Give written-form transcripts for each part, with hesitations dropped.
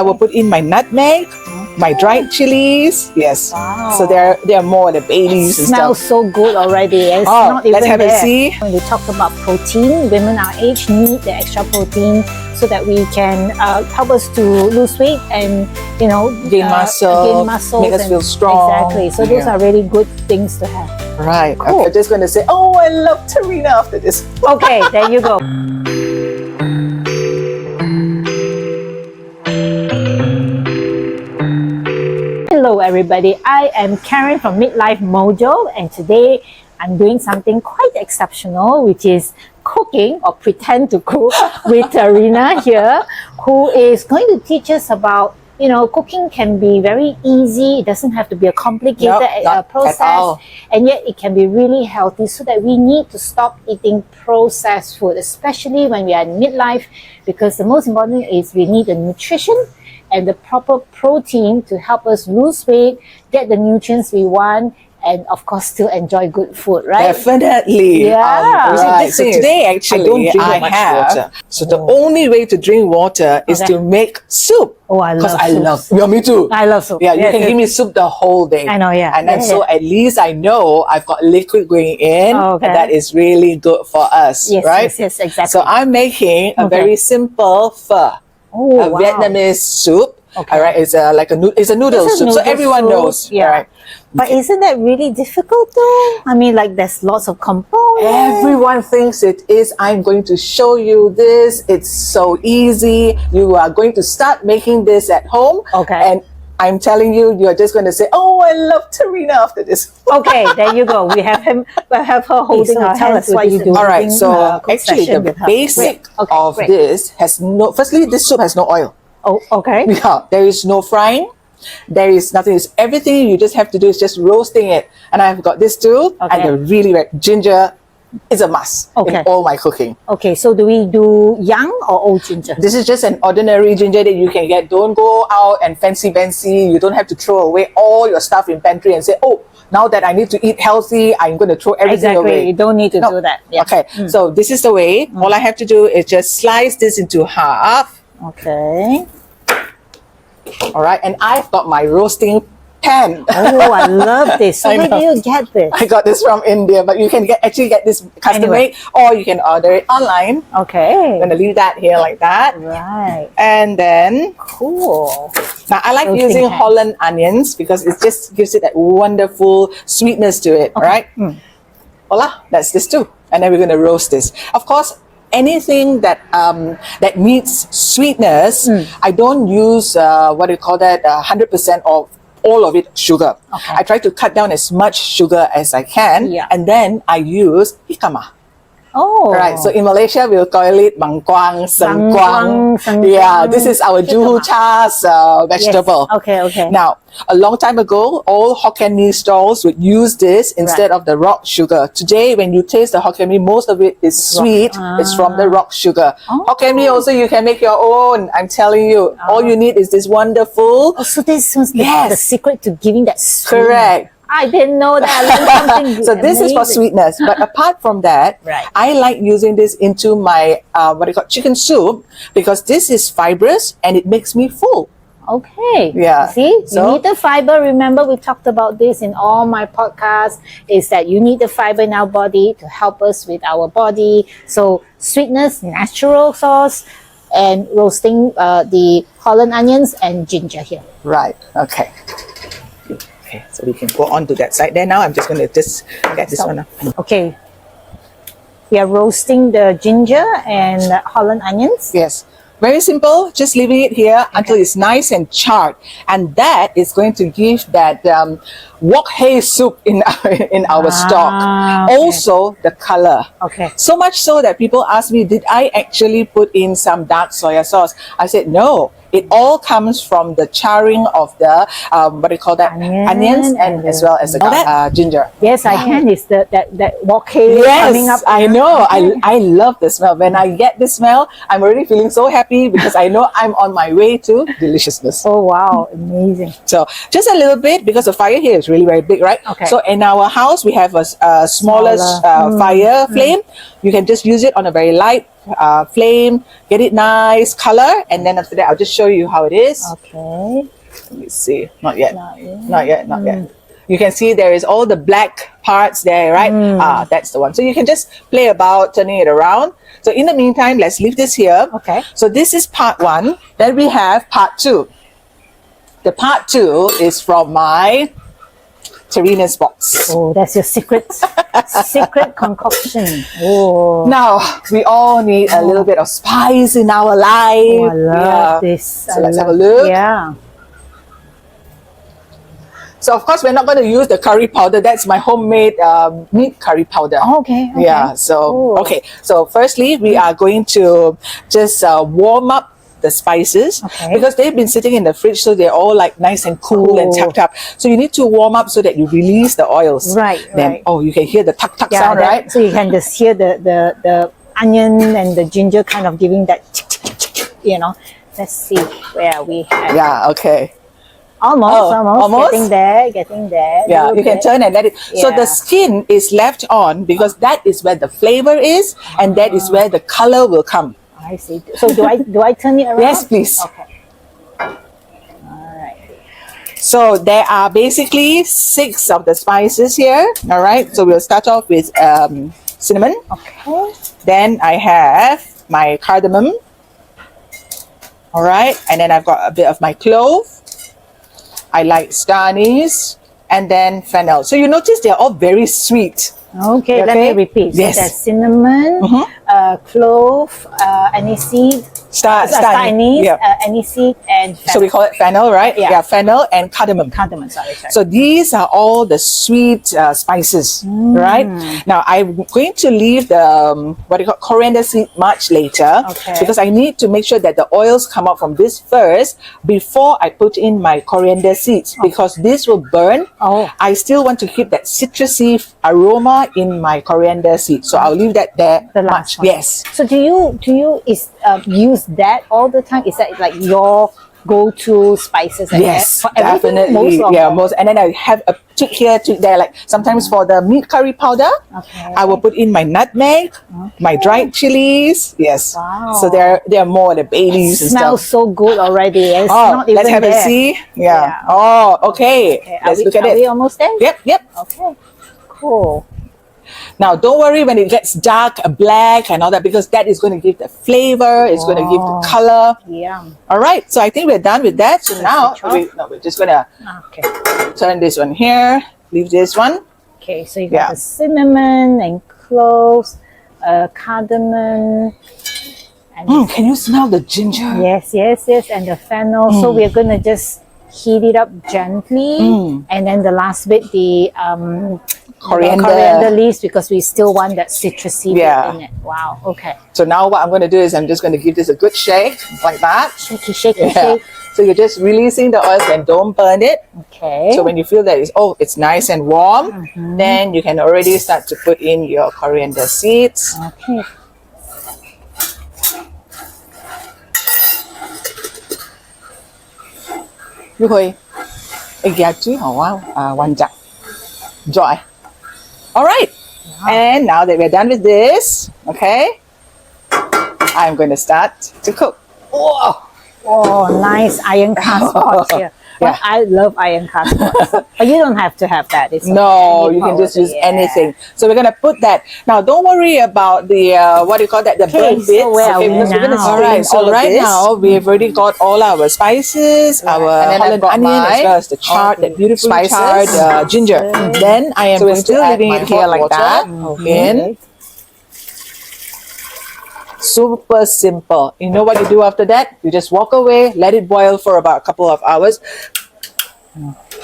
I will put in my nutmeg, my dried chilies. Yes. Wow. So there are more the bay leaves and Smells stuff. so good already. It's Oh, not even let's have there. a see. When we talk about protein, women our age need the extra protein so that we can help us to lose weight and Gain muscle, make us feel strong. Exactly. So those are really good things to have. Right. Cool. I'm just going to say, oh, I love Tarina after this. Okay, there you go. Hello everybody, I am Karen from Midlife Mojo, and today I'm doing something quite exceptional, which is cooking or pretend to cook with Tarina here, who is going to teach us about cooking can be very easy. It doesn't have to be a complicated process, and yet it can be really healthy, so that we need to stop eating processed food, especially when we are in midlife, because the most important is we need the nutrition and the proper protein to help us lose weight, get the nutrients we want, and of course still enjoy good food, right? Definitely. Yeah. Right. So today actually I don't drink I much have water. So the only way to drink water is to make soup. Oh, I love I soup. love. Yeah, me too. I love soup. Yeah, you Yes, can yes. give me soup the whole day. I know, yeah. And then Yeah, so yeah. at least I know I've got liquid going in. Oh, okay. And that is really good for us, Yes, right? yes, exactly. So I'm making a Okay. very simple pho, Oh, a wow. Vietnamese soup. Okay. All right, it's a noodle It's a soup, so noodle everyone soup, knows. yeah. All right. But isn't that really difficult though? I mean, like there's lots of components. Everyone thinks it is. I'm going to show you this. It's so easy. You are going to start making this at home. Okay. And I'm telling you, you're just going to say, oh, I love Tarina after this. Okay, there you go. We have her holding so our tell hands us what with you this do. All right. So cook actually, session the with her. basic Great. Okay, of great. this has no, firstly, this soup has no oil. Oh, okay. Yeah, there is no frying. There is nothing. It's everything you just have to do is just roasting it. And I've got this too. Okay. And the really red ginger is a must Okay. in all my cooking. Okay, so do we do young or old ginger? This is just an ordinary ginger that you can get. Don't go out and fancy. You don't have to throw away all your stuff in pantry and say, oh, now that I need to eat healthy, I'm going to throw everything Exactly. away. You don't need to No. do that. Yeah. Okay, so this is the way. All I have to do is just slice this into half. Okay. All right, and I've got my roasting pan. Oh, I love this. So I where do know. you get this? I got this from India, but you can actually get this custom Anyway. made, or you can order it online. Okay. I'm gonna leave that here like that, Right. and then Cool. now I like Roasting using pan. Holland onions because it just gives it that wonderful sweetness to it, right? Voila, that's this too, and then we're gonna roast this. Of course, anything that that needs sweetness, I don't use what do you call that 100% of all of it sugar. Okay. I try to cut down as much sugar as I can, Yeah. and then I use hikama. Oh. Right, so in Malaysia we'll call it bangkwang, sengkwang. Sengkwang. Yeah, this is our juhu chas vegetable. Yes. Okay, okay. Now, a long time ago, all Hokkien Mee stalls would use this instead of the rock sugar. Today, when you taste the Hokkien Mee, most of it is sweet. It's from the rock sugar. Oh. Hokkien Mee also, you can make your own. I'm telling you, all you need is this wonderful. Oh, so this was Yes. the secret to giving that sweetness. Correct. I didn't know that. I learned something So this is for amazing. sweetness. But apart from that, Right. I like using this into my what I call chicken soup because this is fibrous and it makes me full. Okay. Yeah. See, So- you need the fiber. Remember, we talked about this in all my podcasts. Is that you need the fiber in our body to help us with our body. So sweetness, natural sauce, and roasting the Holland onions and ginger here. Right. Okay. Okay. So we can go on to that side. Then now I'm just going to just get this one up. Okay. We are roasting the ginger and Holland onions. Yes. Very simple. Just leaving it here until it's nice and charred, and that is going to give that wok hei soup in our stock. okay. Also, the color. Okay. So much so that people ask me, did I actually put in some dark soya sauce? I said, no. It all comes from the charring of the, what do you call that? Onions and as well as the ginger. Yes, I can. It's that wok hei coming up. Yes, I know. I love the smell. When I get the smell, I'm already feeling so happy because I know I'm on my way to deliciousness. Oh, wow. Amazing. So just a little bit because the fire here is really very big, right? Okay. So in our house, we have a smaller fire flame. You can just use it on a very light flame, get it nice color, and then after that, I'll just show you how it is. Okay. Let me see. Not yet. Not yet. Not yet. Not yet. You can see there is all the black parts there, right? That's the one. So you can just play about turning it around. So in the meantime, let's leave this here. Okay. So this is part 1. Then we have part 2. The part 2 is from my Tarina's box. Oh, that's your secret concoction. Oh. Now, we all need a little bit of spice in our life. Oh, I love this. So let's have a look. Yeah. So of course, we're not going to use the curry powder. That's my homemade meat curry powder. Okay. Yeah. So, Ooh. okay. So firstly, we are going to just warm up the spices because they've been sitting in the fridge, so they're all like nice and cool and tucked up. So you need to warm up so that you release the oils. Right. Then, right. oh, you can hear the tuck sound, right? So you can just hear the onion and the ginger kind of giving that, you know. Let's see where we have. Yeah. Okay. Almost. Getting there. Yeah, you can turn and let it. So the skin is left on because that is where the flavor is, and that is where the color will come. I see. So do I turn it around? Yes, please. Okay. All right. So there are basically 6 of the spices here. All right. So we'll start off with cinnamon. Okay. Then I have my cardamom. All right. And then I've got a bit of my clove. I like star anise, and then fennel. So you notice they're all very sweet. Okay, let me repeat. Yes. So that's cinnamon, clove, anise seed, Star anise, yeah. anise seed, and fennel. So we call it fennel, right? Yeah. Fennel and cardamom. Sorry. So these are all the sweet spices, right? Now I'm going to leave the coriander seed much later because I need to make sure that the oils come out from this first before I put in my coriander seeds because this will burn. I still want to keep that citrusy aroma in my coriander seed, so I'll leave that there. The last one. Yes. So do you use that all the time? Is that like your go-to spices? And Yes, for everything? definitely. Most. And then I have a tweak here, tweak there. Like sometimes for the meat curry powder, I will put in my nutmeg, my dried chilies. Yes. Wow. So there are more the bay leaves and smells stuff. so good already. It's not even let's have there. a see. Yeah. Oh, okay. Let's look at Are we it. almost there? Yep. Okay. Cool. Now, don't worry when it gets dark, black and all that, because that is going to give the flavor, it's going to give the color. Yeah. All right, so I think we're done with that. So now, we're just going to turn this one here, leave this one. Okay, so you got the cinnamon and cloves, cardamom. And can you smell the ginger? Yes, and the fennel. So we're going to just heat it up gently. And then the last bit, the coriander leaves, because we still want that citrusy bit in it. Wow. Okay. So now what I'm going to do is I'm just going to give this a good shake like that. Shake. So you're just releasing the oils and don't burn it. Okay. So when you feel that it's nice and warm, then you can already start to put in your coriander seeds. Okay. Như Huy, gà chuối hổ quan trọng. Rồi. All right. And now that we're done with this, okay, I'm going to start to cook. Oh, nice iron cast pot here. Well, I love iron cast pots. But you don't have to have that. It's no, you can just use anything. So we're going to put that. Now, don't worry about the, the burnt bits. So where are we because we're going to now? all right, so right now, we've already got all our spices, our Holland onion, as well as the charred, the beautiful charred ginger. Then I am going to leaving it here like that. In. Super simple. You know what you do after that? You just walk away, let it boil for about a couple of hours.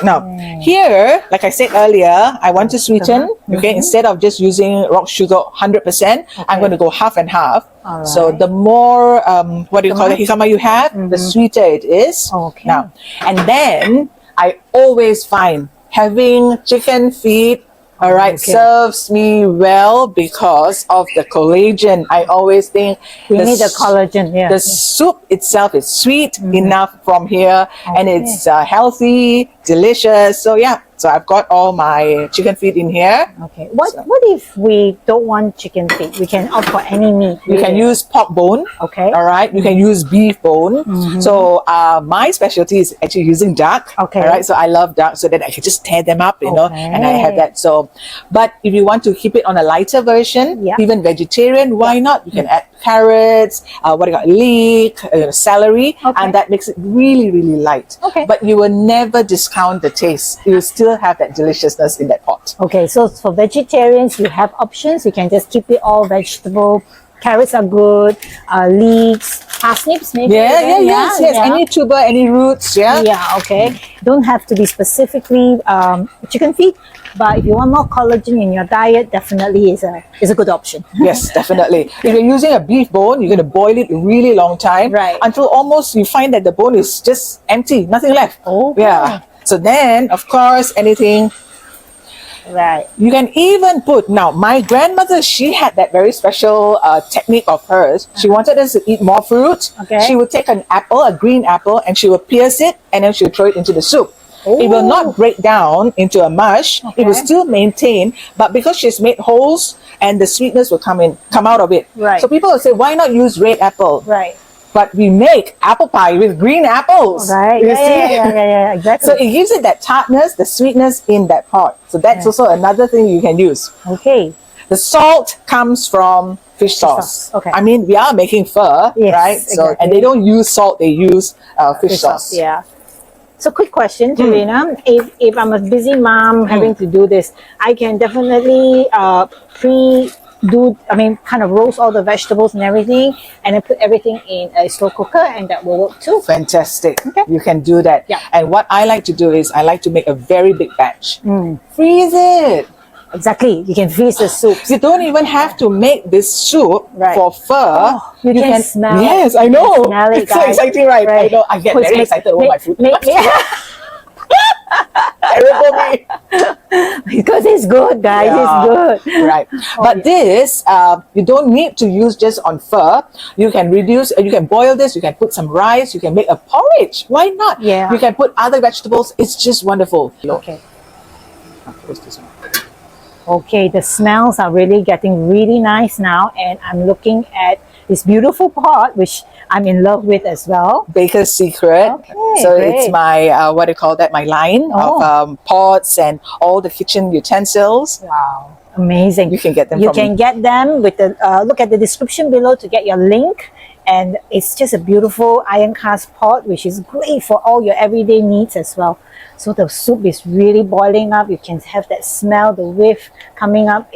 Now, here, like I said earlier, I want to sweeten. Okay, instead of just using rock sugar 100%, I'm going to go half and half. So the more, hikama you have, the sweeter it is. Okay. Now, and then I always find having chicken feet, serves me well because of the collagen. I always think we need the collagen. Yeah. The soup itself is sweet enough from here, and it's healthy, delicious. So yeah, So I've got all my chicken feet in here. Okay. What if we don't want chicken feet? We can opt for any meat. You can use pork bone. Okay. All right. You can use beef bone. So my specialty is actually using duck. Okay. All right. So I love duck, so that I can just tear them up, you know, and I have that. So, but if you want to keep it on a lighter version, Yeah. even vegetarian, why not? You can add carrots, leek, celery, and that makes it really, really light. Okay. But you will never discount the taste. You will still have that deliciousness in that pot. Okay, so for vegetarians, you have options. You can just keep it all vegetable. Carrots are good. Leeks, parsnips, maybe. Yes. Any tuber, any roots, Yeah, okay. Don't have to be specifically chicken feet, but if you want more collagen in your diet, definitely is a good option. Yes, definitely. If you're using a beef bone, you're going to boil it a really long time, Right. until almost you find that the bone is just empty, nothing left. Okay. Yeah. So then, of course, anything. Right. You can even put, now my grandmother, she had that very special technique of hers. She wanted us to eat more fruit. Okay. She would take an apple, a green apple, and she would pierce it, and then she would throw it into the soup. It will not break down into a mush. It will still maintain, but because she's made holes, and the sweetness will come out of it. Right. So people will say, why not use red apple? Right. But we make apple pie with green apples. Right. You Yeah, see? yeah, exactly. So it gives it that tartness, the sweetness in that pot. So that's also another thing you can use. Okay. The salt comes from fish sauce. Okay. I mean, we are making pho, Yes, right? So, exactly. and they don't use salt; they use fish sauce. Yeah. So quick question, Tarina. If I'm a busy mom having to do this, I can definitely kind of roast all the vegetables and everything, and then put everything in a slow cooker, and that will work too. Fantastic. Okay. You can do that. Yeah. And what I like to do is I like to make a very big batch. Freeze it. Exactly. You can freeze the soup. You don't even have to make this soup Right. for pho. You can smell it. Yes, I know. You can smell it, It's so guys. exciting, right? I know. I get very excited over my food. Terrible me. Because it's good, guys. Yeah. It's good. Right. But this, you don't need to use just on pho. You can reduce, you can boil this, you can put some rice, you can make a porridge. Why not? Yeah. You can put other vegetables. It's just wonderful. Okay. What's this one? Okay, the smells are really getting really nice now, and I'm looking at this beautiful pot, which I'm in love with as well. Baker's Secret. Okay, So great. it's my, what do you call that? My line of pots and all the kitchen utensils. Wow, amazing. You can get them You from can me. get them with the, look at the description below to get your link. And it's just a beautiful iron cast pot, which is great for all your everyday needs as well. So the soup is really boiling up. You can have that smell, the whiff coming up.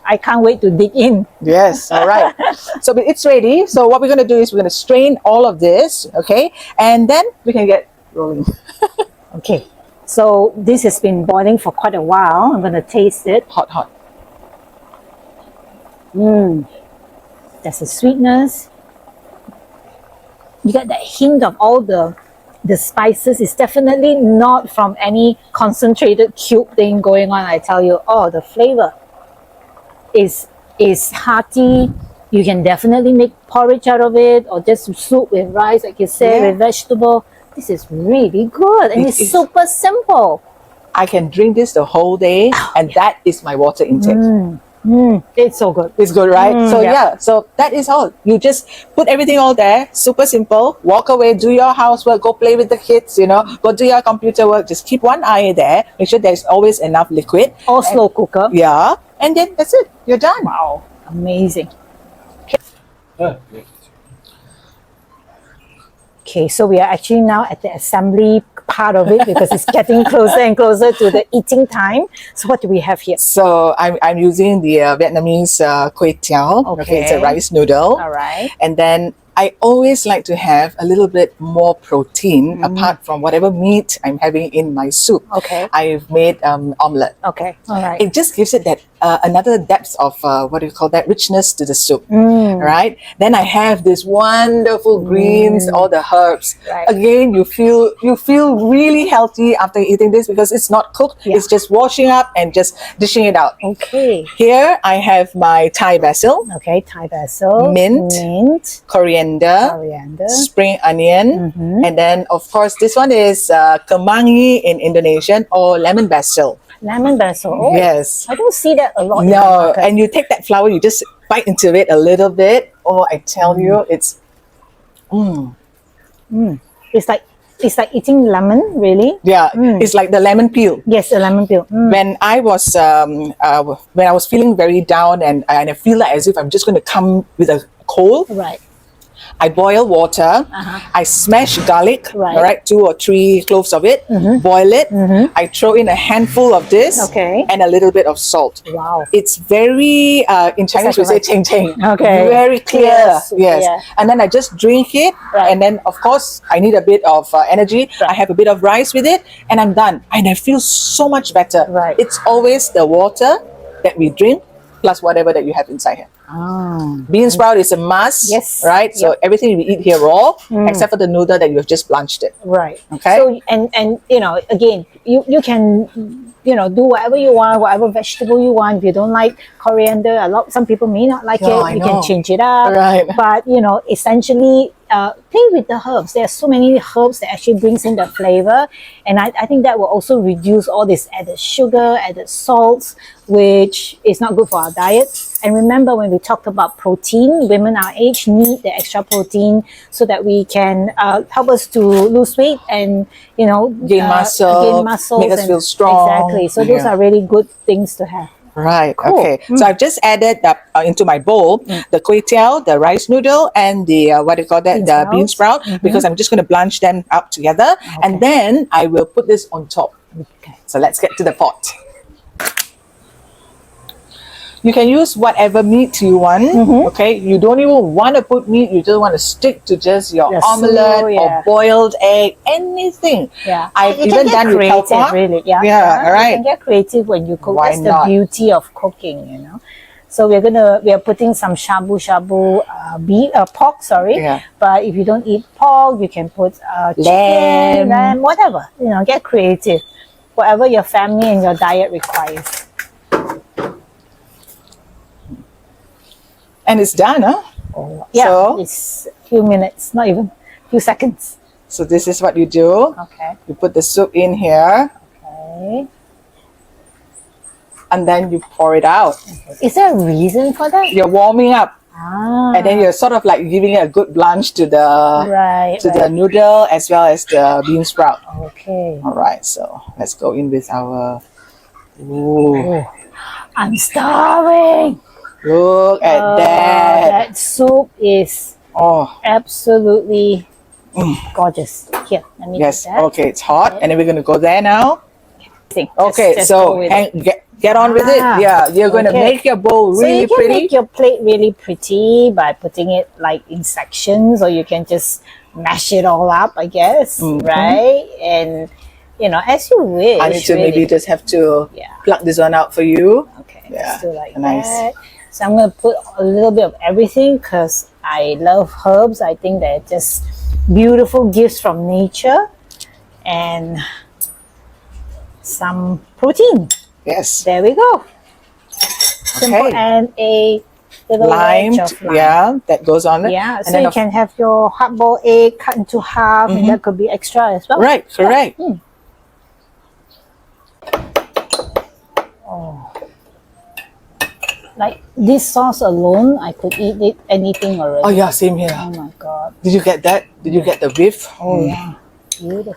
I can't wait to dig in. Yes, all right. So it's ready. So what we're going to do is we're going to strain all of this, okay? And then we can get rolling. Okay, so this has been boiling for quite a while. I'm going to taste it. Hot, hot. There's a sweetness. You get that hint of all the spices. It's definitely not from any concentrated cube thing going on. I tell you, the flavor is hearty. You can definitely make porridge out of it, or just soup with rice, like you said, with vegetable. This is really good, and it's super simple. I can drink this the whole day, and that is my water intake. It's so good. It's good, right? So so that is all. You just put everything all there, super simple. Walk away, do your housework, go play with the kids, go do your computer work. Just keep one eye there. Make sure there's always enough liquid. Or slow cooker. Yeah. And then that's it. You're done. Wow, amazing. Okay, so we are actually now at the assembly part of it because it's getting closer and closer to the eating time. So what do we have here? So I'm using the Vietnamese kway teow. Okay, it's a rice noodle. All right. And then I always like to have a little bit more protein apart from whatever meat I'm having in my soup. Okay. I've made omelette. Okay. All right. It just gives it that another depth of what do you call that, richness to the soup, right? Then I have this wonderful greens, all the herbs. Right. Again, you feel really healthy after eating this because it's not cooked. Yeah. It's just washing up and just dishing it out. Okay. Here I have my Thai basil, Okay, Thai basil, mint, coriander, coriander. spring onion, and then of course this one is kemangi in Indonesian, or lemon basil. Lemon basil. Oh, Yes. I don't see that a lot. In the No, market. and you take that flour, you just bite into it a little bit. Oh, I tell you, it's It's like eating lemon, really. yeah, it's like the lemon peel. Yes, a lemon peel. When I was feeling very down and I feel like as if I'm just going to come with a cold, Right. I boil water, I smash garlic, Right. all right, 2 or 3 cloves of it, boil it, I throw in a handful of this, Okay. and a little bit of salt. Wow. It's very, in Chinese we say ching ching. Okay. Very clear. Yes, Yes. yeah. And then I just drink it, Right. and then of course I need a bit of energy. Right. I have a bit of rice with it, and I'm done. And I feel so much better. Right. It's always the water that we drink plus whatever that you have inside here. Ah. Bean sprout is a must, Yes. right? So everything we eat here raw, except for the noodle that you have just blanched it. Right. Okay. So and you know, again, you can do whatever you want, whatever vegetable you want. If you don't like coriander, some people may not like No, it. I You know. can change it up. Right. But essentially, play with the herbs. There are so many herbs that actually brings in the flavor, and I think that will also reduce all this added sugar, added salts, which is not good for our diet. And remember, when we talked about protein, women our age need the extra protein so that we can help us to lose weight and Gain muscle, make us feel strong. Exactly. So those Yeah. are really good things to have. Right. Cool. Okay. So I've just added into my bowl the kway teow, the rice noodle, and the what do you call that? Bean The bean sprouts. sprout, because I'm just going to blanch them up together, and then I will put this on top. Okay. So let's get to the pot. You can use whatever meat you want. Okay, you don't even want to put meat. You just want to stick to just your Yes. omelette Oh, yeah. or boiled egg, anything. Yeah, I've you even can done get with creative, tau really. Yeah, Yeah, all You right. can get creative when you cook. Why That's the not? beauty of cooking. So we are putting some shabu shabu pork. Sorry, Yeah. But if you don't eat pork, you can put chicken, lamb, whatever. Get creative, whatever your family and your diet requires. And it's done, huh? Yeah, So- it's a few minutes, not even few seconds. So this is what you do. Okay. You put the soup in here, Okay. and then you pour it out. Is there a reason for that? You're warming up, Ah. and then you're sort of like giving it a good blanch to the Right. the noodle as well as the bean sprout. Okay. All right, so let's go in with our. Ooh, I'm starving. look at that! That soup is Oh, absolutely gorgeous. Here, let me yes. do that. Okay, it's hot, and then we're gonna go there now. Okay, Just so go with it. get on with it. Ah, Yeah, you're gonna okay. make your bowl So really you can pretty. make your plate really pretty by putting it like in sections, or you can just mash it all up, I guess, right? And as you wish. I need to really. maybe just have to Yeah. plug this one out for you. Okay, Yeah, let's do like nice. that. So I'm going to put a little bit of everything because I love herbs. I think they're just beautiful gifts from nature, and some protein. Yes. There we go. Simple, Okay. and a little Lime, wedge of lime. yeah, that goes on it. Yeah, And so then you can have your hard-boiled egg cut into half, and that could be extra as well. Right, correct. Like this sauce alone, I could eat it anything already. Oh yeah, same here. Oh my god. Did you get that? Did you get the whiff? Oh yeah. Beautiful.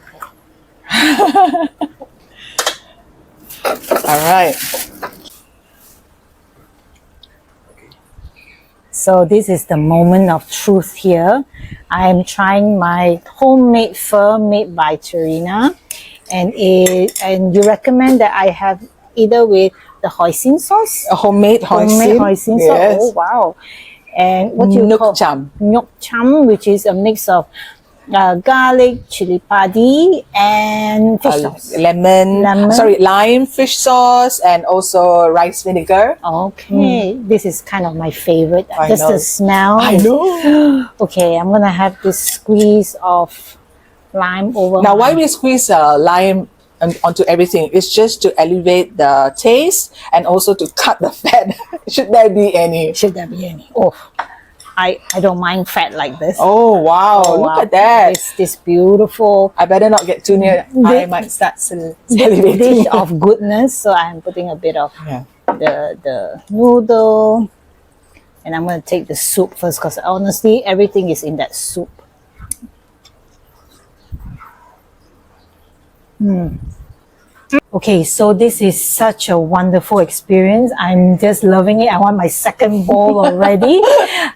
All right. So this is the moment of truth here. I am trying my homemade pho made by Tarina, and you recommend that I have either with the hoisin sauce, A homemade hoisin. hoisin sauce. Yes. Oh wow! And what do you Nuk call cham. Nyok cham, which is a mix of garlic, chili padi, and fish sauce. Lemon, Lemon. lime fish sauce, and also rice vinegar. Okay, this is kind of my favorite. I Just know. the smell. I know. Okay, I'm gonna have this squeeze of lime over. Now, why we squeeze lime onto everything? It's just to elevate the taste and also to cut the fat. Should there be any? Should there be any? Oh, I don't mind fat like this. Oh wow! Look at that. This beautiful I better not get too near. I might start salivating. dish of goodness. So I'm putting a bit of Yeah. the noodle, and I'm gonna take the soup first because honestly, everything is in that soup. Okay, so this is such a wonderful experience. I'm just loving it. I want my second bowl already.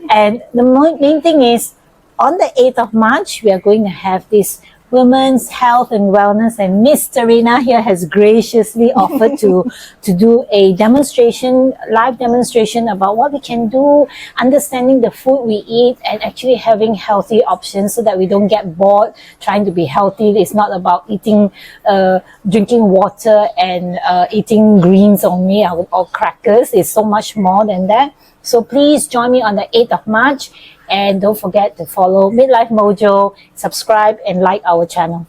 And the main thing is, on the 8th of March, we are going to have this Women's Health and Wellness, and Miss Tarina here has graciously offered to do a demonstration, live demonstration about what we can do, understanding the food we eat, and actually having healthy options so that we don't get bored trying to be healthy. It's not about eating, drinking water and eating greens only or crackers. It's so much more than that. So please join me on the 8th of March. And don't forget to follow Midlife Mojo, subscribe, and like our channel.